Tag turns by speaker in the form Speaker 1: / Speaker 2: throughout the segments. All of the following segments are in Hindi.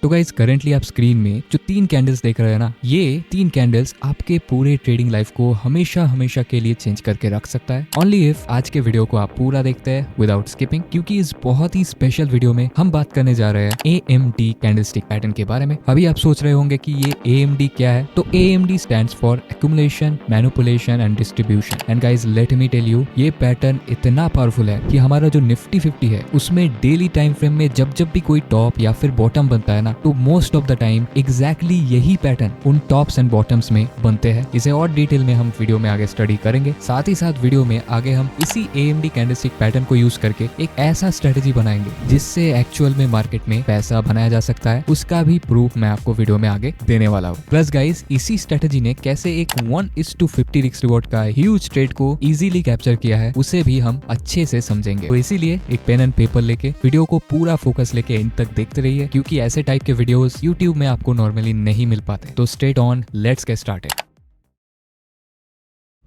Speaker 1: तो गाइस करंटली आप स्क्रीन में जो 3 कैंडल्स देख रहे हैं ना, ये 3 कैंडल्स आपके पूरे ट्रेडिंग लाइफ को हमेशा हमेशा के लिए चेंज करके रख सकता है। ओनली इफ आज के वीडियो को आप पूरा देखते हैं विदाउट स्किपिंग, क्योंकि इस बहुत ही स्पेशल वीडियो में हम बात करने जा रहे हैं AMD कैंडलस्टिक पैटर्न के बारे में। अभी आप सोच रहे होंगे कि ये AMD क्या है, तो AMD stands for accumulation, manipulation and distribution. And guys let me tell you, ये पैटर्न इतना पावरफुल है कि हमारा जो निफ्टी 50 है उसमें डेली टाइम फ्रेम में जब जब भी कोई टॉप या फिर बॉटम बनता है ना, तो most of the time exactly यही पैटर्न उन टॉप्स एंड बॉटम्स में बनते हैं। इसे और डिटेल में हम वीडियो में आगे स्टडी करेंगे। साथ ही साथ वीडियो में आगे हम इसी AMD कैंडलस्टिक पैटर्न को यूज करके एक ऐसा स्ट्रेटेजी बनाएंगे जिससे एक्चुअल में मार्केट में पैसा बनाया जा सकता है। उसका भी प्रूफ मैं आपको वीडियो में आगे देने वाला हूँ। प्लस गाइस, इसी स्ट्रेटेजी ने कैसे एक 1:50 रिस्क रिवॉर्ड का ह्यूज ट्रेड को इजीली कैप्चर किया है, उसे भी हम अच्छे से समझेंगे। तो इसीलिए एक पेन एंड पेपर लेके वीडियो को पूरा फोकस लेके इन तक देखते रहिए, क्योंकि ऐसे टाइप के वीडियोस YouTube में आपको नॉर्मली नहीं मिल पाते। तो straight on, let's get started.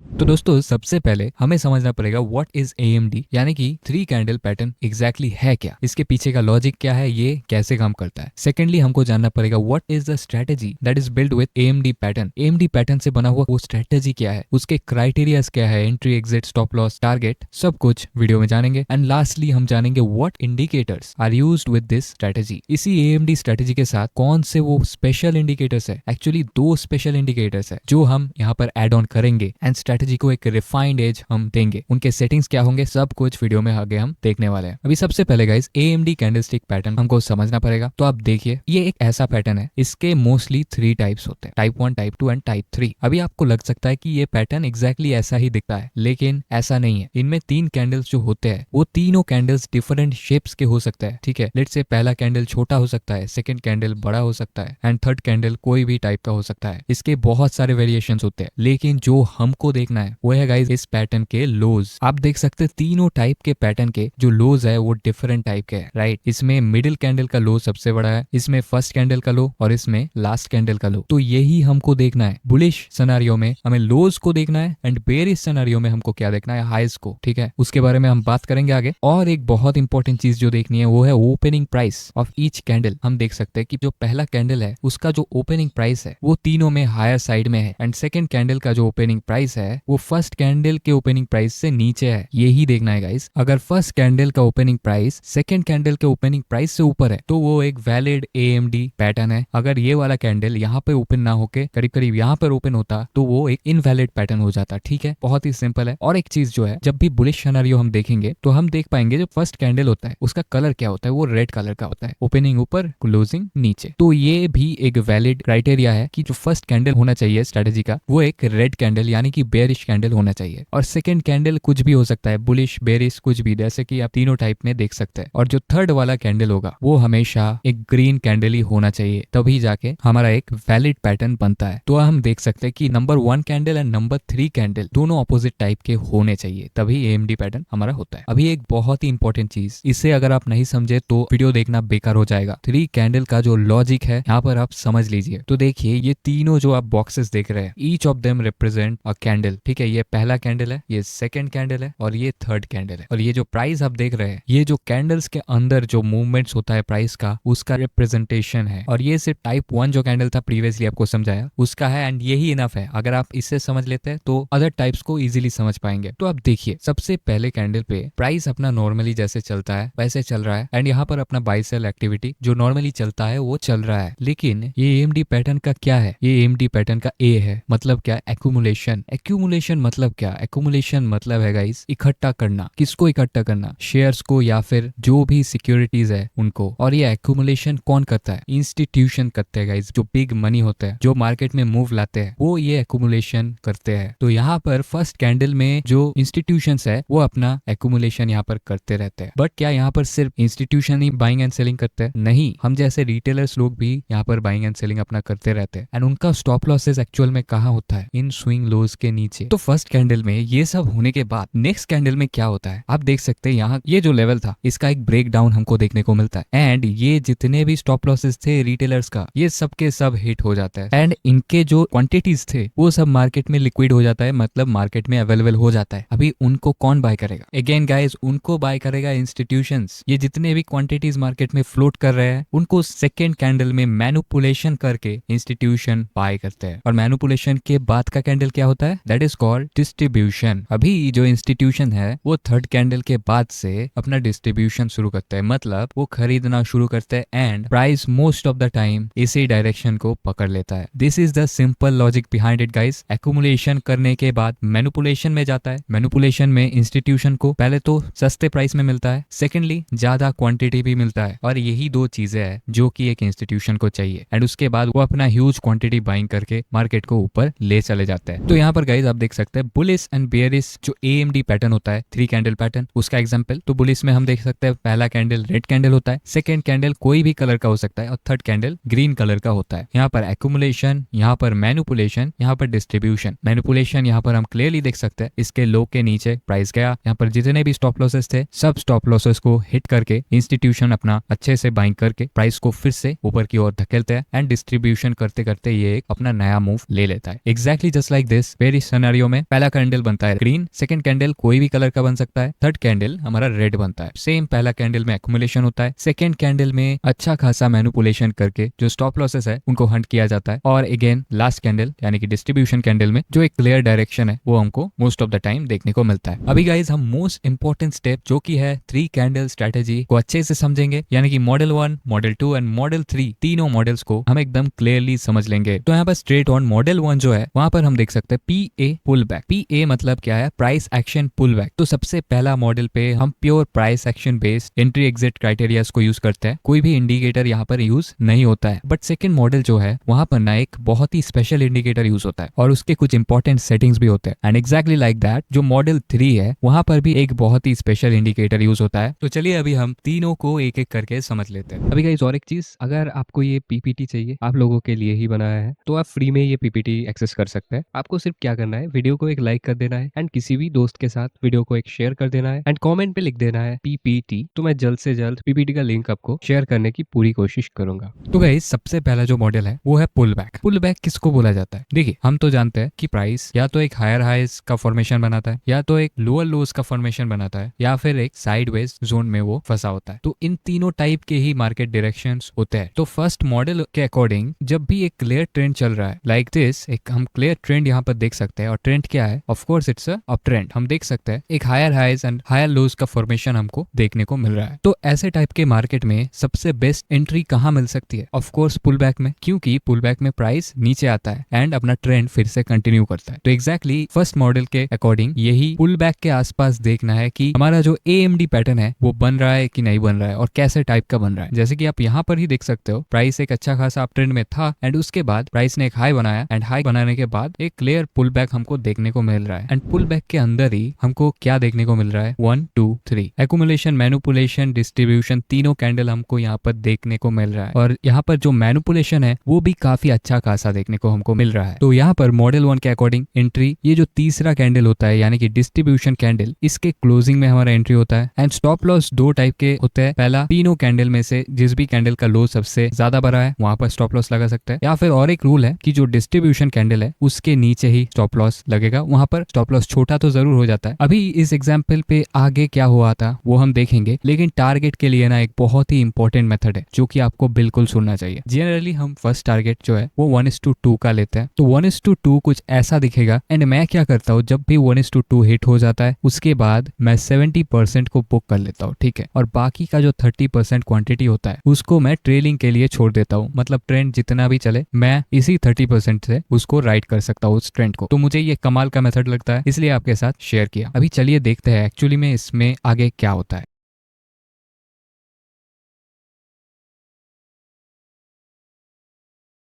Speaker 1: तो दोस्तों सबसे पहले हमें समझना पड़ेगा व्हाट इज AMD, यानी कि 3 कैंडल पैटर्न एग्जैक्टली है क्या, इसके पीछे का लॉजिक क्या है, ये कैसे काम करता है। सेकेंडली हमको जानना पड़ेगा what is the strategy that is build with AMD pattern. AMD pattern से बना हुआ वो स्ट्रेटेजी क्या है, उसके क्राइटेरियाज क्या है, entry, exit, stop loss, target, सब कुछ वीडियो में जानेंगे। एंड लास्टली हम जानेंगे what indicators are used with this strategy. इसी AMD स्ट्रेटेजी के साथ कौन से वो स्पेशल इंडिकेटर्स है, एक्चुअली 2 स्पेशल इंडिकेटर्स है जो हम यहाँ पर एड ऑन करेंगे एंड स्ट्रेटेजी को एक रिफाइंड एज हम देंगे। उनके सेटिंग्स क्या होंगे, सब कुछ वीडियो में आगे हम देखने वाले हैं। अभी सबसे पहले गाइस AMD कैंडलस्टिक पैटर्न हमको समझना पड़ेगा। तो आप देखिए, ये एक ऐसा पैटर्न है, इसके मोस्टली 3 टाइप्स होते हैं, टाइप 1, टाइप 2 एंड टाइप 3। अभी आपको लग सकता है कि ये पैटर्न एग्जैक्टली ऐसा ही दिखता है, लेकिन ऐसा नहीं है। इनमें 3 कैंडल्स जो होते हैं वो तीनों कैंडल्स डिफरेंट शेप्स के हो सकते हैं, ठीक है। लेट्स से पहला कैंडल छोटा हो सकता है, सेकंड कैंडल बड़ा हो सकता है एंड थर्ड कैंडल कोई भी टाइप का हो सकता है। इसके बहुत सारे वेरिएशंस होते हैं, लेकिन जो हमको देखना है वो है गाइस इस पैटर्न के लोज। आप देख सकते हैं तीनों टाइप के पैटर्न के जो लोज है वो डिफरेंट टाइप के हैं, राइट। इसमें मिडिल कैंडल का लो सबसे बड़ा है, इसमें फर्स्ट कैंडल का लो और इसमें लास्ट कैंडल का लो। तो यही हमको देखना है। बुलिश सिनेरियो में हमें लोज को देखना है एंड बेरिश सिनेरियो में हमको क्या देखना है, हाइज को, ठीक है। उसके बारे में हम बात करेंगे आगे। और एक बहुत इंपॉर्टेंट चीज जो देखनी है वो है opening price of each candle. हम देख सकते हैं कि जो पहला कैंडल है उसका जो ओपनिंग प्राइस है वो तीनों में हायर साइड में है एंड सेकेंड कैंडल का जो ओपनिंग प्राइस है वो फर्स्ट कैंडल के ओपनिंग प्राइस से नीचे है। यही देखना है गाइस। अगर फर्स्ट कैंडल का ओपनिंग प्राइस सेकंड कैंडल के ओपनिंग प्राइस से ऊपर है तो वो एक वैलिड AMD पैटर्न है। अगर ये वाला कैंडल यहाँ पे ओपन ना होके करीब करीब यहाँ पर ओपन होता तो वो एक इनवैलिड पैटर्न हो जाता, ठीक है। बहुत ही सिंपल है। और एक चीज जो है, जब भी बुलिश सिनेरियो हम देखेंगे तो हम देख पाएंगे जो फर्स्ट कैंडल होता है उसका कलर क्या होता है, वो रेड कलर का होता है, ओपनिंग ऊपर क्लोजिंग नीचे। तो ये भी एक वैलिड क्राइटेरिया है कि जो फर्स्ट कैंडल होना चाहिए स्ट्रेटेजी का वो एक रेड कैंडल यानी कि बेयरिश कैंडल होना चाहिए। और सेकंड कैंडल कुछ भी हो सकता है, बुलिश, बेरिश, कुछ भी, जैसे कि आप तीनों टाइप में देख सकते हैं। और जो थर्ड वाला कैंडल होगा वो हमेशा एक ग्रीन कैंडल ही होना चाहिए, तभी जाके हमारा एक वैलिड पैटर्न बनता है। तो हम देख सकते हैं कि number 1 candle and number 3 candle दोनों ऑपोजिट टाइप के होने चाहिए, तभी AMD पैटर्न हमारा होता है। अभी एक बहुत ही इंपॉर्टेंट चीज, इसे अगर आप नहीं समझे तो वीडियो देखना बेकार हो जाएगा। 3 कैंडल का जो लॉजिक है यहाँ पर आप समझ लीजिए। तो देखिए, ये तीनों जो आप बॉक्सेस देख रहे हैं, each of them represent a candle, ठीक है। ये पहला कैंडल है, ये सेकंड कैंडल है और ये थर्ड कैंडल है। और ये जो प्राइस आप देख रहे हैं, ये जो कैंडल्स के अंदर जो मूवमेंट्स होता है प्राइस का, उसका रिप्रेजेंटेशन है। और ये सिर्फ टाइप 1 जो कैंडल था प्रीवियसली आपको समझाया उसका है एंड यही इनफ है। अगर आप इससे समझ लेते हैं तो अदर टाइप्स को इजीली समझ पाएंगे। तो आप देखिए, सबसे पहले कैंडल पे प्राइस अपना नॉर्मली जैसे चलता है वैसे चल रहा है एंड यहाँ पर अपना बाय सेल एक्टिविटी जो नॉर्मली चलता है वो चल रहा है। लेकिन ये AMD पैटर्न का क्या है, ये AMD पैटर्न का A है। मतलब क्या, एक्यूमुलेशन। एक्यूमुलेशन मतलब क्या, एक्यूमुलेशन मतलब है गाइस इकट्ठा करना। किसको इकट्ठा करना, शेयर्स को या फिर जो भी सिक्योरिटीज है उनको। और ये एक्यूमुलेशन कौन करता है, इंस्टीट्यूशन करते हैं गाइस। जो बिग मनी होते हैं, जो मार्केट में मूव लाते हैं, वो ये एक्यूमुलेशन करते हैं। तो यहाँ पर फर्स्ट कैंडल में जो इंस्टीट्यूशंस है वो अपना एक्यूमुलेशन यहाँ पर करते रहते हैं। बट क्या यहाँ पर सिर्फ institution he buying and selling करते हैं? नहीं, हम जैसे रिटेलर्स लोग भी यहाँ पर बाइंग एंड सेलिंग अपना करते रहते हैं। एंड उनका स्टॉप लॉसेस एक्चुअल में कहाँ होता है, इन स्विंग लोज के नीचे लीजिए। तो फर्स्ट कैंडल में ये सब होने के बाद नेक्स्ट कैंडल में क्या होता है आप देख सकते हैं, यहाँ ये जो लेवल था इसका एक ब्रेक डाउन हमको देखने को मिलता है एंड ये जितने भी स्टॉप लॉसेस थे रिटेलर्स का ये सब के सब हिट हो जाता है एंड इनके जो क्वांटिटीज थे वो सब मार्केट में लिक्विड हो जाता है, मतलब मार्केट में अवेलेबल हो जाता है। अभी उनको कौन बाय करेगा? अगेन गाइस, उनको बाय करेगा इंस्टीट्यूशंस। ये जितने भी क्वांटिटीज मार्केट में फ्लोट कर रहे हैं उनको सेकेंड कैंडल में मैनिपुलेशन करके इंस्टीट्यूशन बाय करते हैं और मैनिपुलेशन के बाद का कैंडल क्या होता है? That is called distribution. अभी जो इंस्टीट्यूशन है वो थर्ड कैंडल के बाद से अपना डिस्ट्रीब्यूशन शुरू करते हैं, मतलब वो खरीदना शुरू करते हैं and price most of the time इसी डायरेक्शन को पकड़ लेता है। This is the simple logic behind it guys. Accumulation करने के बाद मैनिपुलेशन में जाता है। मैनिपुलेशन में इंस्टीट्यूशन को पहले तो सस्ते प्राइस में मिलता है, सेकेंडली ज्यादा क्वांटिटी भी मिलता है और यही दो चीजें हैं जो कि एक इंस्टीट्यूशन को चाहिए एंड उसके बाद वो अपना ह्यूज क्वांटिटी बाइंग करके मार्केट को ऊपर ले चले जाते हैं। तो यहाँ पर गाइस आप देख सकते हैं बुलिश एंड बेयरिश जो AMD पैटर्न होता है, थ्री कैंडल पैटर्न, उसका एग्जांपल। तो बुलिश में हम देख सकते हैं पहला कैंडल रेड कैंडल होता है, सेकंड कैंडल कोई भी कलर का हो सकता है और थर्ड कैंडल ग्रीन कलर का होता है। यहाँ पर एक्यूमुलेशन, यहाँ पर मैनिपुलेशन, यहाँ पर डिस्ट्रीब्यूशन। मैनिपुलेशन यहाँ पर हम क्लियरली देख सकते हैं इसके लो के नीचे प्राइस गया, यहाँ पर जितने भी स्टॉप लॉसेस थे सब स्टॉप लॉसेस को हिट करके इंस्टीट्यूशन अपना अच्छे से बाइंग करके प्राइस को फिर से ऊपर की ओर धकेलते हैं एंड डिस्ट्रीब्यूशन करते करते ये एक अपना नया मूव ले लेता है। Exactly just like this very scenario में पहला कैंडल बनता है ग्रीन, सेकंड कैंडल कोई भी कलर का बन सकता है, थर्ड कैंडल हमारा रेड बनता है। सेम पहला कैंडल में एक्यूमुलेशन होता है, सेकंड कैंडल में अच्छा खासा मैनिपुलेशन करके जो स्टॉप लॉसेस है उनको हंट किया जाता है और अगेन लास्ट कैंडल यानी कि डिस्ट्रीब्यूशन कैंडल में जो एक क्लियर डायरेक्शन है वो हमको मोस्ट ऑफ द टाइम देखने को मिलता है। अभी गाइज हम मोस्ट इंपॉर्टेंट स्टेप जो कि है थ्री कैंडल स्ट्रेटेजी को अच्छे से समझेंगे, यानी कि मॉडल 1, मॉडल 2 एंड मॉडल 3 तीनों मॉडल्स को हम एकदम क्लियरली समझ लेंगे। तो यहाँ पर स्ट्रेट ऑन मॉडल 1 जो है वहां पर हम देख सकते हैं PA पुल बैक। PA मतलब क्या है? Price action pull back. तो सबसे पहला मॉडल पे हम pure price action based entry exit criterias को यूज करते हैं, कोई भी इंडिकेटर यहाँ पर यूज नहीं होता है। बट सेकंड मॉडल जो है वहां पर ना एक बहुत ही स्पेशल इंडिकेटर यूज होता है और उसके कुछ इंपॉर्टेंट सेटिंग्स भी होते हैं एंड एग्जैक्टली लाइक दैट जो मॉडल 3 है वहां पर भी एक बहुत ही स्पेशल इंडिकेटर यूज होता है। तो चलिए अभी हम तीनों को एक एक करके समझ लेते हैं। अभी गाइस और एक चीज, अगर आपको ये PPT चाहिए, आप लोगों के लिए ही बनाया है, तो आप फ्री में ये PPT एक्सेस कर सकते हैं। आपको सिर्फ क्या करना है, वीडियो को एक लाइक कर देना है एंड किसी भी दोस्त के साथ वीडियो को एक शेयर कर देना है एंड कमेंट पे लिख देना है PPT। तो मैं जल्द से जल्द PPT का लिंक आपको शेयर करने की पूरी कोशिश करूंगा। तो गाइस सबसे पहला जो मॉडल है वो है पुल बैक। पुल बैक किसको बोला जाता है? देखिए हम तो जानते हैं कि प्राइस या तो एक हायर हाइज का फॉर्मेशन बनाता है, या तो एक लोअर लोज का फॉर्मेशन बनाता है, या फिर एक साइडवेज जोन में वो फंसा होता है। तो इन तीनों टाइप के ही मार्केट डायरेक्शंस होते हैं। तो फर्स्ट मॉडल के अकॉर्डिंग जब भी एक क्लियर ट्रेंड चल रहा है लाइक दिस, एक हम क्लियर ट्रेंड यहाँ पर देख सकते हैं और ट्रेंड क्या है? Of course it's a up trend. हम देख सकते हैं एक higher highs and higher lows का फॉर्मेशन हमको देखने को मिल रहा है। तो ऐसे टाइप के मार्केट में सबसे बेस्ट एंट्री कहाँ मिल सकती है? ऑफ कोर्स पुल बैक में, क्योंकि पुल बैक में प्राइस नीचे आता है एंड अपना ट्रेंड फिर से कंटिन्यू करता है। तो एग्जैक्टली फर्स्ट मॉडल के अकॉर्डिंग यही पुल बैक के आसपास देखना है कि हमारा जो AMD पैटर्न है वो बन रहा है कि नहीं बन रहा है और कैसे टाइप का बन रहा है। जैसे कि आप यहाँ पर ही देख सकते हो प्राइस एक अच्छा खासा अप ट्रेंड में था एंड उसके बाद प्राइस ने एक हाई बनाया एंड हाई बनाने के बाद एक क्लियर पुल बैक हमको देखने को मिल रहा है एंड पुल बैक के अंदर ही हमको क्या देखने को मिल रहा है? 1 2 3 एक्यूमुलेशन, मैनिपुलेशन, डिस्ट्रीब्यूशन तीनों कैंडल हमको यहाँ पर देखने को मिल रहा है और यहाँ पर जो मैनिपुलेशन है वो भी काफी अच्छा खासा देखने को हमको मिल रहा है। तो यहाँ पर मॉडल 1 के अकॉर्डिंग एंट्री ये जो तीसरा कैंडल होता है यानी कि डिस्ट्रीब्यूशन कैंडल, इसके क्लोजिंग में हमारा एंट्री होता है एंड स्टॉप लॉस दो टाइप के होते हैं। पहला, तीनों कैंडल में से जिस भी कैंडल का लो सबसे ज्यादा बड़ा है वहां पर स्टॉप लॉस लगा सकता है, या फिर और एक रूल है कि जो डिस्ट्रीब्यूशन कैंडल है उसके नीचे ही स्टॉप लॉस लगेगा, वहां पर स्टॉप लॉस छोटा तो जरूर हो जाता है। अभी इस एग्जाम्पल पे आगे क्या हुआ था वो हम देखेंगे, लेकिन टारगेट के लिए ना एक बहुत ही इंपॉर्टेंट मेथड है जो कि आपको बिल्कुल सुनना चाहिए। जनरली हम फर्स्ट टारगेट जो है वो 1:2 का लेते हैं। तो 1:2 कुछ ऐसा दिखेगा एंड मैं क्या करता हूँ, जब भी 1:2 हिट हो जाता है उसके बाद मैं 70% को बुक कर लेता हूँ, ठीक है, और बाकी का जो 30% क्वांटिटी होता है उसको मैं ट्रेलिंग के लिए छोड़ देता हूँ। मतलब ट्रेंड जितना भी चले मैं इसी 30% से उसको राइड कर सकता हूँ उस ट्रेंड को। तो मुझे ये कमाल का मेथड लगता है, इसलिए आपके साथ शेयर किया। अभी चलिए देखते हैं एक्चुअली में इसमें आगे क्या होता है।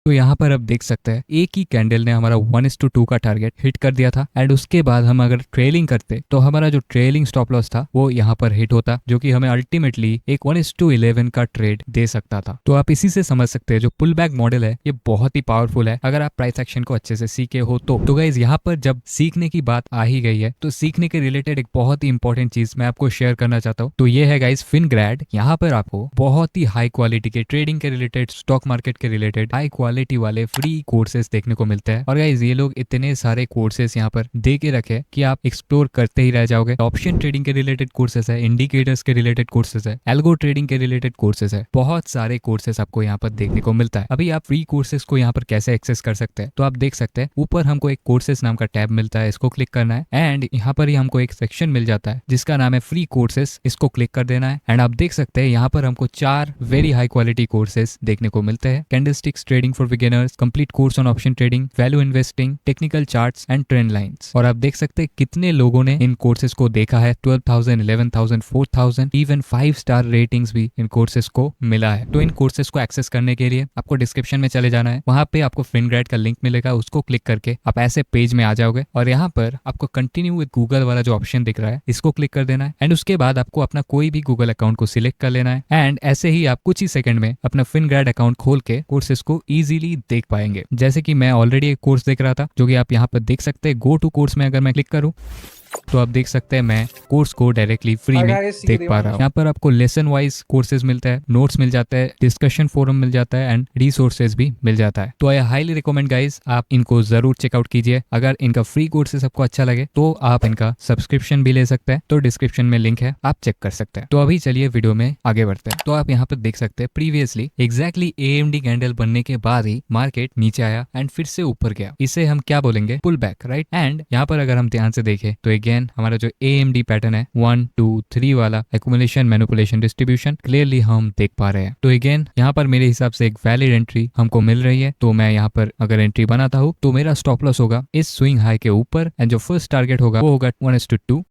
Speaker 1: तो यहाँ पर अब देख सकते हैं एक ही कैंडल ने हमारा 1:2 का टारगेट हिट कर दिया था एंड उसके बाद हम अगर ट्रेलिंग करते तो हमारा जो ट्रेलिंग स्टॉप लॉस था वो यहाँ पर हिट होता, जो कि हमें अल्टीमेटली एक 1:11 का ट्रेड दे सकता था। तो आप इसी से समझ सकते हैं जो पुल बैक मॉडल है ये बहुत ही पावरफुल है अगर आप प्राइस एक्शन को अच्छे से सीखे हो तो गाइज यहाँ पर जब सीखने की बात आ ही गई है तो सीखने के रिलेटेड एक बहुत ही इंपॉर्टेंट चीज मैं आपको शेयर करना चाहता हूँ। तो ये है गाइज फिनग्रैड। यहाँ पर आपको बहुत ही हाई क्वालिटी के ट्रेडिंग के रिलेटेड, स्टॉक मार्केट के रिलेटेड हाई क्वालिटी वाले फ्री कोर्सेज देखने को मिलते हैं। और गाइस ये लोग इतने सारे कोर्सेज यहाँ पर दे के रखे कि आप एक्सप्लोर करते ही रह जाओगे। ऑप्शन ट्रेडिंग के रिलेटेड कोर्सेज है, इंडिकेटर्स के रिलेटेड कोर्सेज है, एल्गो ट्रेडिंग के रिलेटेड कोर्सेज है, बहुत सारे कोर्सेज आपको यहाँ पर देखने को मिलता है। अभी आप फ्री कोर्सेज को यहाँ पर कैसे एक्सेस कर सकते हैं तो आप देख सकते हैं ऊपर हमको एक कोर्सेज नाम का टैब मिलता है, इसको क्लिक करना है एंड यहाँ पर ही हमको एक सेक्शन मिल जाता है जिसका नाम है फ्री कोर्सेज, इसको क्लिक कर देना है एंड आप देख सकते हैं यहाँ पर हमको 4 वेरी हाई क्वालिटी कोर्सेज देखने को मिलते हैं। Candlesticks trading for beginners, complete course on option trading, value investing, technical charts and trend lines. और आप देख सकते हैं कितने लोगों ने इन कोर्सेज को देखा है। 12,000, 11,000, 4,000, इवन 5 स्टार रेटिंग्स भी इन कोर्सेज को मिला है। तो इन कोर्सेज को एक्सेस करने के लिए आपको डिस्क्रिप्शन में चले जाना है, वहां पे आपको फिनग्रैड का लिंक मिलेगा, उसको क्लिक करके आप ऐसे पेज में आ जाओगे और यहाँ पर आपको कंटिन्यू विद गूगल वाला जो ऑप्शन दिख रहा है इसको क्लिक कर देना है एंड उसके बाद आपको अपना कोई भी गूगल अकाउंट को सिलेक्ट कर लेना है एंड ऐसे ही आप कुछ ही सेकंड में अपना फिनग्रैड अकाउंट खोल के कोर्सेज को इजीली देख पाएंगे। जैसे कि मैं ऑलरेडी एक कोर्स देख रहा था जो कि आप यहाँ पर देख सकते हैं। गो टू कोर्स में अगर मैं क्लिक करूँ तो आप देख सकते हैं मैं कोर्स को डायरेक्टली फ्री में देख पा रहा हूँ। यहाँ पर आपको लेसन वाइज कोर्सेज मिलता है, नोट्स मिल जाता है, डिस्कशन फोरम मिल जाता है एंड रिसोर्सेज भी मिल जाता है। तो आई हाईली रिकमेंड गाइज आप इनको जरूर चेकआउट कीजिए। अगर इनका फ्री कोर्सेज आपको अच्छा लगे तो आप इनका सब्सक्रिप्शन भी ले सकते हैं, तो डिस्क्रिप्शन में लिंक है, आप चेक कर सकते हैं। तो अभी चलिए वीडियो में आगे बढ़ते हैं। तो आप यहाँ पर देख सकते हैं प्रीवियसली एग्जैक्टली AMD कैंडल बनने के बाद ही मार्केट नीचे आया एंड फिर से ऊपर गया, इसे हम क्या बोलेंगे, पुल बैक, राइट। एंड यहाँ पर अगर हम ध्यान से देखें तो अगेन हमारा जो AMD पैटर्न है 1 2 3 वाला एक्यूमुलेशन, मैनिपुलेशन, डिस्ट्रीब्यूशन क्लियरली हम देख पा रहे हैं। तो अगेन यहाँ पर मेरे हिसाब से एक वैलिड एंट्री हमको मिल रही है। तो मैं यहाँ पर अगर एंट्री बनाता हूँ तो मेरा स्टॉप लॉस होगा इस स्विंग हाई के ऊपर एंड जो फर्स्ट टारगेट होगा वो होगा 1:2।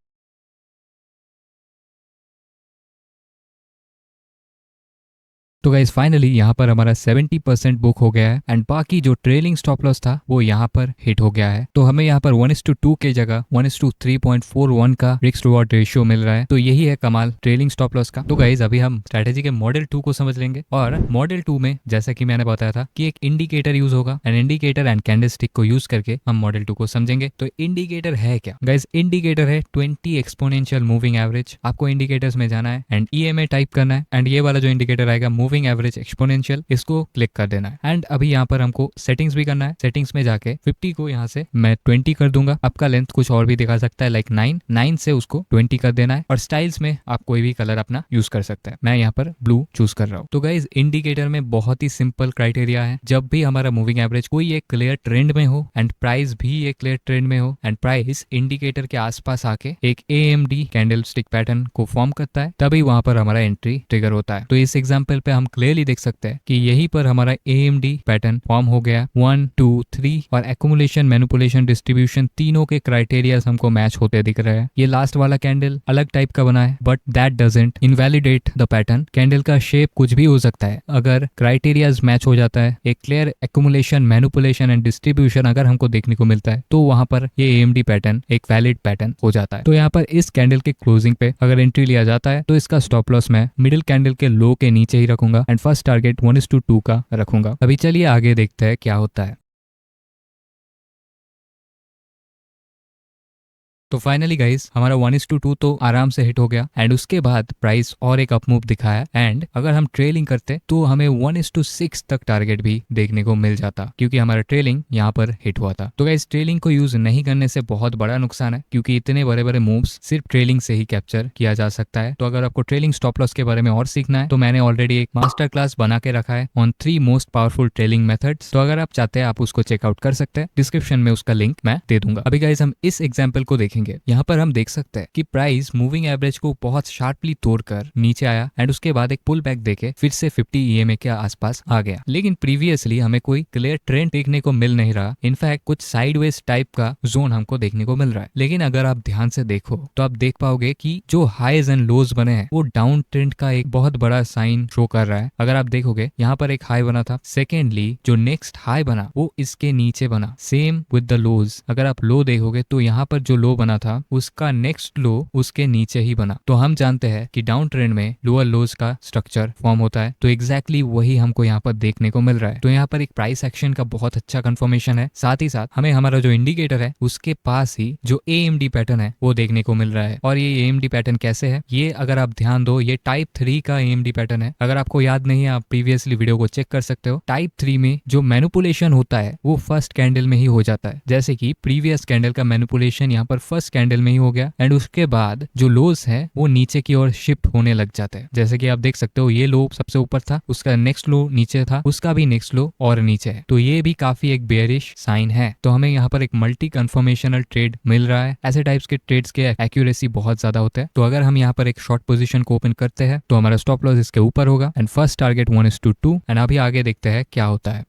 Speaker 1: तो गाइस फाइनली यहाँ पर हमारा 70% बुक हो गया है एंड बाकी जो ट्रेलिंग स्टॉप लॉस था वो यहाँ पर हिट हो गया है। तो हमें यहाँ पर 1:2 के जगह 1:3.41 का रिस्क रिवॉर्ड रेशियो मिल रहा है। तो यही है कमाल ट्रेलिंग स्टॉप लॉस का। तो गाइस अभी हम स्ट्रेटेजी के मॉडल 2 को समझ लेंगे और मॉडल 2 में जैसा कि मैंने बताया था कि एक इंडिकेटर यूज होगा एंड इंडिकेटर एंड कैंडलस्टिक को यूज करके हम मॉडल 2 को समझेंगे। तो इंडिकेटर है क्या गाइस? इंडिकेटर है 20 एक्सपोनेंशियल मूविंग एवरेज। आपको इंडिकेटर्स में जाना है एंड EMA टाइप करना है एंड ये वाला जो इंडिकेटर आएगा मूविंग एवरेज एक्सपोनेंशियल, इसको क्लिक कर देना है। एंड अभी यहाँ पर हमको सेटिंग्स भी करना है। सेटिंग्स में जाके 50 को यहाँ से मैं 20 कर दूंगा। आपका लेंथ कुछ और भी दिखा सकता है, लाइक 9 से उसको 20 कर देना है। और स्टाइल्स में आप कोई भी कलर अपना यूज कर सकते हैं। मैं यहाँ पर ब्लू चूज कर रहा हूँ। तो गाइज इंडिकेटर में बहुत ही सिंपल क्राइटेरिया है। जब भी हमारा मूविंग एवरेज कोई एक क्लियर ट्रेंड में हो एंड प्राइस भी एक क्लियर ट्रेंड में हो एंड प्राइस इंडिकेटर के आसपास आके एक AMD कैंडल स्टिक पैटर्न को फॉर्म करता है, तभी वहां पर हमारा एंट्री ट्रिगर होता है। तो इस एग्जाम्पल पे हम क्लियरली देख सकते हैं कि यहीं पर हमारा AMD पैटर्न फॉर्म हो गया 1 2 3 और एक्यूमुलेशन, मैनिपुलेशन, डिस्ट्रीब्यूशन तीनों के क्राइटेरिया हमको मैच होते दिख रहे हैं। ये लास्ट वाला कैंडल अलग टाइप का बना है but that doesn't invalidate the pattern. Candle का शेप कुछ भी हो सकता है, अगर क्राइटेरियाज मैच हो जाता है, एक clear accumulation, manipulation and distribution अगर हमको देखने को मिलता है तो वहां पर ये AMD पैटर्न एक वैलिड पैटर्न हो जाता है। तो यहाँ पर इस कैंडल के क्लोजिंग पे अगर एंट्री लिया जाता है तो इसका स्टॉप लॉस मैं मिडिल कैंडल के लो के नीचे ही रखूंगा एंड फर्स्ट टारगेट 1:2 का रखूंगा। अभी चलिए आगे देखते हैं क्या होता है। तो फाइनली गाइस हमारा 1:2 तो आराम से हिट हो गया एंड उसके बाद प्राइस और एक अपमूव दिखाया एंड अगर हम ट्रेलिंग करते तो हमें 1:6 तक टारगेट भी देखने को मिल जाता, क्योंकि हमारा ट्रेलिंग यहाँ पर हिट हुआ था। तो गाइस ट्रेलिंग को यूज नहीं करने से बहुत बड़ा नुकसान है, क्योंकि इतने बड़े बड़े मूव्स सिर्फ ट्रेलिंग से ही कैप्चर किया जा सकता है। तो अगर आपको ट्रेलिंग स्टॉप लॉस के बारे में और सीखना है तो मैंने ऑलरेडी एक मास्टर क्लास बना के रखा है on 3 most powerful trailing methods. तो अगर आप चाहते हैं आप उसको चेकआउट कर सकते हैं, डिस्क्रिप्शन में उसका लिंक मैं दे दूंगा। अभी गाइस हम इस एग्जाम्पल को देखेंगे देखेंगे, यहाँ पर हम देख सकते हैं कि प्राइस मूविंग एवरेज को बहुत शार्पली तोड़कर नीचे आया एंड उसके बाद एक पुल बैक देके फिर से 50 EMA के आसपास आ गया। लेकिन प्रीवियसली हमें कोई क्लियर ट्रेंड देखने को मिल नहीं रहा, इनफैक्ट कुछ साइडवेज टाइप का जोन हमको देखने को मिल रहा है। लेकिन अगर आप ध्यान से देखो तो आप देख पाओगे कि जो हाईज एंड लोज बने हैं वो डाउन ट्रेंड का एक बहुत बड़ा साइन शो कर रहा है। अगर आप देखोगे यहाँ पर एक हाई बना था, सेकेंडली जो नेक्स्ट हाई बना वो इसके नीचे बना, सेम विद द लोज। अगर आप लो देखोगे तो यहाँ पर जो लो बना था उसका नेक्स्ट लो उसके नीचे ही बना। तो हम जानते हैं कि डाउन ट्रेंड में लोअर लोज का स्ट्रक्चर फॉर्म होता है, तो एग्जैक्टली वही हमको यहाँ पर देखने को मिल रहा है। तो यहाँ पर एक प्राइस एक्शन का बहुत अच्छा कंफर्मेशन है, साथ ही साथ हमें हमारा जो इंडिकेटर है उसके पास ही जो AMD पैटर्न है वो देखने को मिल रहा है। और ये AMD पैटर्न कैसे है, ये अगर आप ध्यान दो ये टाइप 3 का AMD पैटर्न है। अगर आपको याद नहीं है आप प्रीवियसली वीडियो को चेक कर सकते हो। टाइप 3 में जो मैनिपुलेशन होता है वो फर्स्ट कैंडल में ही हो जाता है, जैसे कि प्रीवियस कैंडल का मैनिपुलेशन यहाँ पर फर्स्ट कैंडल में ही हो गया एंड उसके बाद जो लोस है वो नीचे की ओर शिफ्ट होने लग जाते हैं। जैसे कि आप देख सकते हो ये लो सबसे ऊपर था, उसका नेक्स्ट लो नीचे था, उसका भी नेक्स्ट लो और नीचे है, तो ये भी काफी एक बेयरिश साइन है। तो हमें यहाँ पर एक मल्टी कन्फर्मेशनल ट्रेड मिल रहा है। ऐसे टाइप्स के ट्रेड्स के एक्यूरेसी बहुत ज्यादा होता है। तो अगर हम यहाँ पर एक शॉर्ट पोजीशन को ओपन करते हैं तो हमारा स्टॉप लॉस इसके ऊपर होगा एंड फर्स्ट टारगेट 1:2 एंड अभी आगे देखते हैं क्या होता है।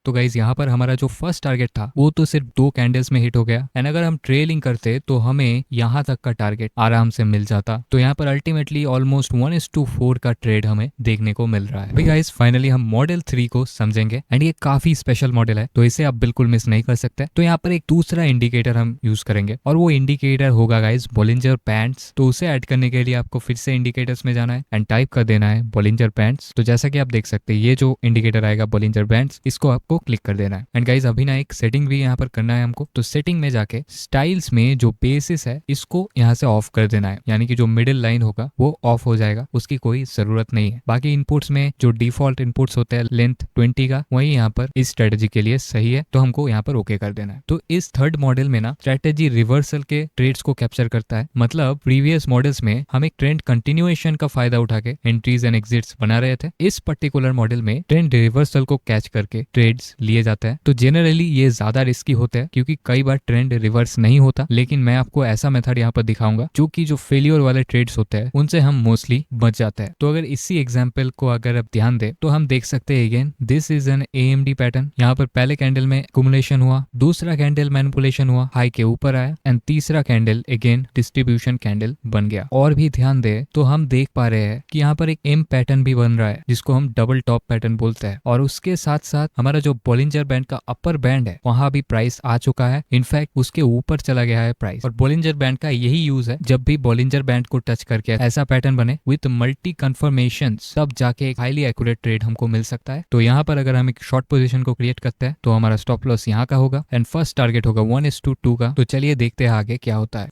Speaker 1: तो गाइज यहाँ पर हमारा जो फर्स्ट टारगेट था वो तो सिर्फ 2 कैंडल्स में हिट हो गया एंड अगर हम ट्रेलिंग करते तो हमें यहाँ तक का टारगेट आराम से मिल जाता। तो यहाँ पर अल्टीमेटली ऑलमोस्ट 1:4 का ट्रेड हमें देखने को मिल रहा है। भाई गाइज फाइनली हम मॉडल 3 को समझेंगे एंड ये काफी स्पेशल मॉडल है तो इसे आप बिल्कुल मिस नहीं कर सकते। तो यहाँ पर एक दूसरा इंडिकेटर हम यूज करेंगे और वो इंडिकेटर होगा गाइज बॉलिंजर बैंड्स। तो उसे ऐड करने के लिए आपको फिर से इंडिकेटर्स में जाना है एंड टाइप कर देना है बॉलिंजर बैंड्स। तो जैसा कि आप देख सकते हैं ये जो इंडिकेटर आएगा बॉलिंजर बैंड्स, इसको आपको क्लिक कर देना है एंड गाइज अभी ना एक सेटिंग भी यहाँ पर करना है हमको। तो सेटिंग में जाके स्टाइल्स में जो बेसिस है इसको यहाँ से ऑफ कर देना है, यानी कि जो मिडिल लाइन होगा वो ऑफ हो जाएगा, उसकी कोई जरूरत नहीं है। बाकी इनपुट्स में जो डिफॉल्ट इनपुट्स होते हैं लेंथ 20 का वही यहाँ पर इस स्ट्रेटेजी के लिए सही है, तो हमको यहाँ पर ओके कर देना है। तो इस थर्ड मॉडल में ना स्ट्रेटेजी रिवर्सल के ट्रेड्स को कैप्चर करता है, मतलब प्रीवियस मॉडल्स में हम एक ट्रेंड कंटिन्यूएशन का फायदा उठा के एंट्रीज एंड एग्जिट्स बना रहे थे। इस पर्टिकुलर मॉडल में ट्रेंड रिवर्सल को कैच करके ट्रेड्स लिए जाते हैं। तो जनरली ये ज्यादा रिस्की होते हैं क्योंकि कई बार ट्रेंड रिवर्स नहीं होता, लेकिन मैं आपको ऐसा मेथड यहाँ पर दिखाऊंगा जो कि जो फेलियर वाले ट्रेड्स होते हैं उनसे हम मोस्टली बच जाते हैं। तो अगर इसी एग्जांपल को अगर आप ध्यान दे तो हम देख सकते हैं again this is an AMD pattern. यहाँ पर पहले कैंडल में एक्यूमुलेशन हुआ, दूसरा कैंडल मैनिपुलेशन हुआ, हाई के ऊपर आया एंड तीसरा कैंडल अगेन डिस्ट्रीब्यूशन कैंडल बन गया। और भी ध्यान दे तो हम देख पा रहे हैं कि यहाँ पर एक M पैटर्न भी बन रहा है जिसको हम डबल टॉप पैटर्न बोलते हैं, और उसके साथ साथ हमारा जो बॉलिंजर बैंड का अपर बैंड है वहां भी प्राइस आ चुका है, इनफैक्ट उसके ऊपर चला गया है प्राइस। और बॉलिंजर बैंड का यही यूज है, जब भी बॉलिंजर बैंड को टच करके ऐसा पैटर्न बने विथ मल्टी कंफर्मेशन तब जाके एक हाईली एक्यूरेट ट्रेड हमको मिल सकता है। तो यहाँ पर अगर हम एक शॉर्ट पोजीशन को क्रिएट करते हैं तो हमारा स्टॉप लॉस यहाँ का होगा एंड फर्स्ट टारगेट होगा 1:2 का। तो चलिए देखते हैं आगे क्या होता है।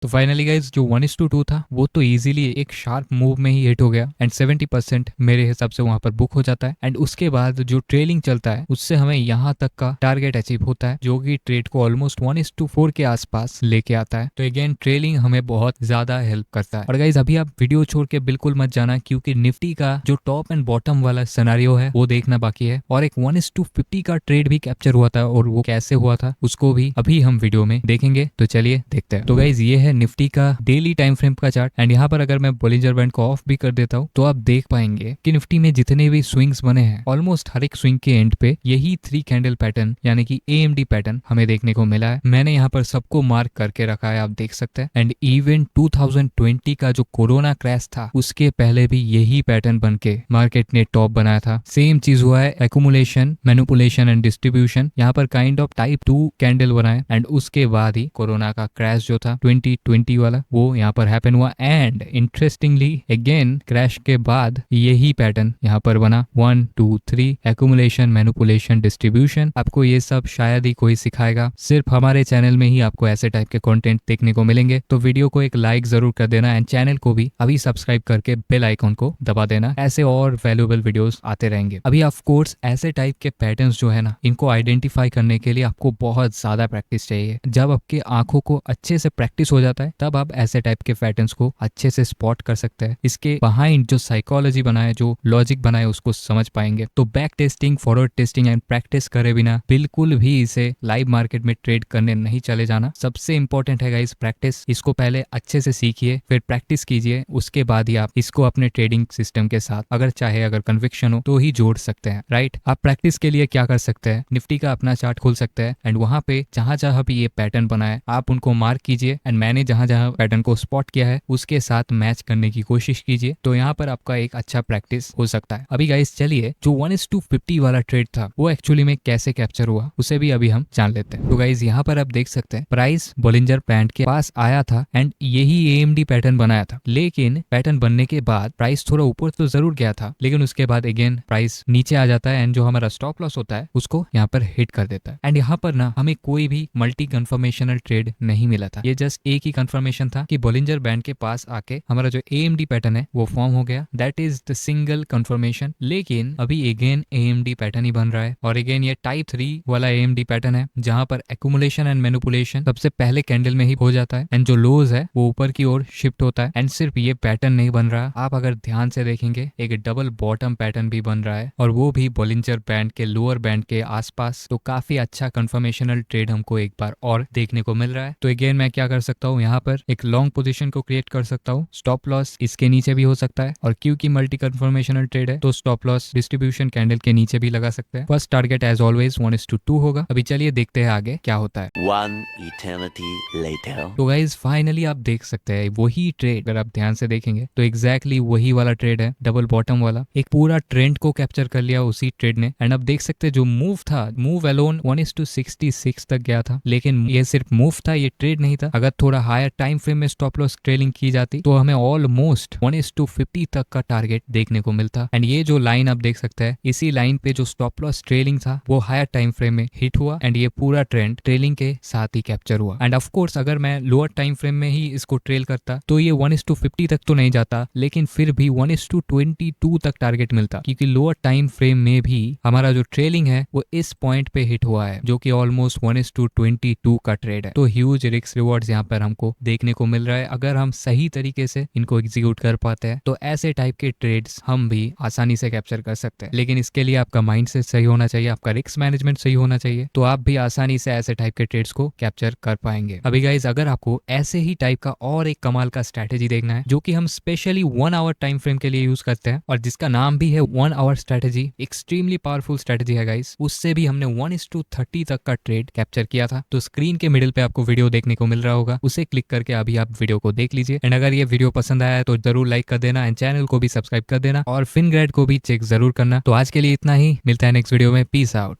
Speaker 1: तो फाइनली गाइज जो 1:2 था वो तो इजीली एक शार्प मूव में ही हिट हो गया एंड 70% मेरे हिसाब से वहां पर बुक हो जाता है। एंड उसके बाद जो ट्रेलिंग चलता है उससे हमें यहाँ तक का टारगेट अचीव होता है जो कि ट्रेड को ऑलमोस्ट 1:4 के आसपास लेके आता है। तो अगेन ट्रेलिंग हमें बहुत ज्यादा हेल्प करता है। और गाइज अभी आप वीडियो छोड़ के बिल्कुल मत जाना क्योंकि निफ्टी का जो टॉप एंड बॉटम वाला सिनेरियो है वो देखना बाकी है, और एक 1:50 का ट्रेड भी कैप्चर हुआ था और वो कैसे हुआ था उसको भी अभी हम वीडियो में देखेंगे। तो चलिए देखते हैं। तो गाइज ये है निफ्टी का डेली टाइम फ्रेम का चार्ट एंड यहाँ पर अगर मैं बॉलिंजर बैंड को ऑफ भी कर देता हूँ तो आप देख पाएंगे कि निफ्टी में जितने भी स्विंग्स बने हैं ऑलमोस्ट हर एक स्विंग के एंड पे यही 3 कैंडल पैटर्न यानी कि AMD पैटर्न हमें देखने को मिला है। मैंने यहाँ पर सबको मार्क करके रखा है, आप देख सकते हैं। एंड इवन 2020 का जो कोरोना क्रैश था उसके पहले भी यही पैटर्न बन के मार्केट ने टॉप बनाया था। सेम चीज हुआ है, एक्यूमुलेशन, मैनिपुलेशन एंड डिस्ट्रीब्यूशन यहाँ पर काइंड ऑफ टाइप 2 कैंडल बनाए एंड उसके बाद ही कोरोना का क्रैश जो था 2020 वाला वो यहाँ पर हैपन हुआ। एंड इंटरेस्टिंगली अगेन क्रैश के बाद यही पैटर्न यहाँ पर बना 1 2 3 एक्यूमुलेशन, मैनिपुलेशन, डिस्ट्रीब्यूशन। आपको ये सब शायद ही कोई सिखाएगा, सिर्फ हमारे चैनल में ही आपको ऐसे टाइप के कंटेंट देखने को मिलेंगे। तो वीडियो को एक लाइक जरूर कर देना एंड चैनल को भी अभी सब्सक्राइब करके बेल आइकॉन को दबा देना, ऐसे और वैल्यूएबल वीडियोस आते रहेंगे। अभी ऑफ कोर्स ऐसे टाइप के पैटर्न्स जो है ना इनको आइडेंटिफाई करने के लिए आपको बहुत ज्यादा प्रैक्टिस चाहिए। जब आपके आंखों को अच्छे से प्रैक्टिस हो जाता है तब आप ऐसे टाइप के पैटर्न्स को अच्छे से स्पॉट कर सकते हैं, इसके बिहाइंड जो साइकोलॉजी बनाए, जो लॉजिक बनाए उसको समझ पाएंगे। तो back testing, forward testing and practice करे बिना बिल्कुल भी इसे लाइव मार्केट में ट्रेड करने नहीं चले जाना। सबसे इंपॉर्टेंट है गाइस प्रैक्टिस। इसको पहले अच्छे से सीखिए, फिर प्रैक्टिस कीजिए, उसके बाद ही आप इसको अपने ट्रेडिंग सिस्टम के साथ अगर कन्विक्शन हो तो ही जोड़ सकते हैं, राइट। आप प्रैक्टिस के लिए क्या कर सकते हैं, निफ्टी का अपना चार्ट खोल सकते हैं एंड वहां पे जहां जहां भी ये पैटर्न बना है आप उनको मार्क कीजिए एंड मैंने जहां जहां पैटर्न को स्पॉट किया है उसके साथ मैच करने की कोशिश कीजिए। तो यहाँ पर आपका एक अच्छा प्रैक्टिस हो सकता है। अभी गाइस चलिए जो 1:50 वाला ट्रेड था वो एक्चुअली में कैसे कैप्चर हुआ उसे भी अभी हम जान लेते हैं। तो गाइस यहाँ पर आप देख सकते हैं प्राइस बोलिंजर बैंड के पास आया था एंड यही एएमडी पैटर्न बनाया था, लेकिन पैटर्न बनने के बाद प्राइस थोड़ा ऊपर तो जरूर गया था, लेकिन उसके बाद अगेन प्राइस नीचे आ जाता है एंड जो हमारा स्टॉप लॉस होता है उसको यहाँ पर हिट कर देता है। एंड यहाँ पर ना हमें कोई भी मल्टी कन्फर्मेशनल ट्रेड नहीं मिला था, ये जस्ट एक ही कंफर्मेशन था कि बोलिंजर बैंड के पास आके हमारा जो एएमडी पैटर्न है वो फॉर्म हो गया, that is the single confirmation. लेकिन अभी अगेन एएमडी पैटर्न ही बन रहा है और अगेन ये टाइप 3 वाला एएमडी पैटर्न है जहां पर एक्यूमुलेशन एंड मैनिपुलेशन सबसे पहले कैंडल में ही हो जाता है एंड जो लोज है वो ऊपर की ओर शिफ्ट होता है। एंड सिर्फ ये पैटर्न नहीं बन रहा, आप अगर ध्यान से देखेंगे एक डबल बॉटम पैटर्न भी बन रहा है और वो भी बोलिंजर बैंड के लोअर बैंड के आसपास। तो काफी अच्छा कंफर्मेशनल ट्रेड हमको एक बार और देखने को मिल रहा है। तो अगेन मैं क्या कर सकता हूँ, यहाँ पर एक लॉन्ग पोजीशन को क्रिएट कर सकता हूँ, स्टॉप लॉस इसके नीचे भी हो सकता है और क्योंकि मल्टी कंफर्मेशनल ट्रेड है तो स्टॉप लॉस डिस्ट्रीब्यूशन कैंडल के नीचे भी लगा सकते हैं। फर्स्ट टारगेट एज ऑलवेज 1:2 होगा। अभी चलिए देखते हैं आगे क्या होता है।
Speaker 2: One eternity later.
Speaker 1: तो गाइज फाइनली आप देख सकते हैं वही ट्रेड, अगर आप ध्यान से देखेंगे तो एग्जैक्टली वही वाला ट्रेड है, डबल बॉटम वाला। एक पूरा ट्रेंड को कैप्चर कर लिया उसी ट्रेड ने। एंड अब देख सकते हैं जो मूव था, मूव अलोन 1:66 तक गया था, लेकिन ये सिर्फ मूव था, ये ट्रेड नहीं था। अगर थोड़ा हायर टाइम फ्रेम में स्टॉप लॉस ट्रेलिंग की जाती तो हमें ऑलमोस्ट 1:50 तक का टारगेट देखने को मिलता। एंड ये जो लाइन आप देख सकते हैं, इसी लाइन पे जो स्टॉप लॉस ट्रेलिंग था वो हायर टाइम फ्रेम में हिट हुआ एंड ये पूरा ट्रेंड ट्रेलिंग के साथ ही कैप्चर हुआ। एंड ऑफ कोर्स अगर मैं लोअर टाइम फ्रेम में ही इसको ट्रेल करता तो ये 1:50 तक तो नहीं जाता, लेकिन फिर भी 1:22 तक टारगेट मिलता, क्योंकि लोअर टाइम फ्रेम में भी हमारा जो ट्रेलिंग है वो इस पॉइंट पे हिट हुआ है जो कि ऑलमोस्ट 1:22 का ट्रेड है। तो ह्यूज रिस्क रिवॉर्ड्स यहाँ पर हमको देखने को मिल रहा है। अगर हम सही तरीके से इनको एग्जीक्यूट कर पाते हैं तो ऐसे टाइप के ट्रेड्स हम भी आसानी से कैप्चर कर सकते हैं, लेकिन इसके लिए आपका माइंडसेट सही होना चाहिए, आपका रिस्क मैनेजमेंट सही होना चाहिए, तो आप भी आसानी से ऐसे टाइप के ट्रेड्स को कैप्चर कर पाएंगे। अभी गाइज अगर आपको ऐसे ही टाइप का और एक कमाल का स्ट्रैटेजी देखना है जो कि हम स्पेशली 1 आवर टाइम फ्रेम के लिए यूज करते हैं और जिसका नाम भी है 1 hour strategy, extremely powerful strategy है गाइज, उससे भी हमने 1:30 तक का ट्रेड कैप्चर किया था। तो स्क्रीन के मिडिल पे आपको वीडियो देखने को मिल रहा होगा, उसे क्लिक करके अभी आप वीडियो को देख लीजिए। एंड अगर ये वीडियो पसंद आया है तो जरूर लाइक कर देना एंड चैनल को भी सब्सक्राइब कर देना और फिनग्रेड को भी चेक जरूर करना। तो आज के लिए इतना ही, मिलता है नेक्स्ट वीडियो में। Peace out.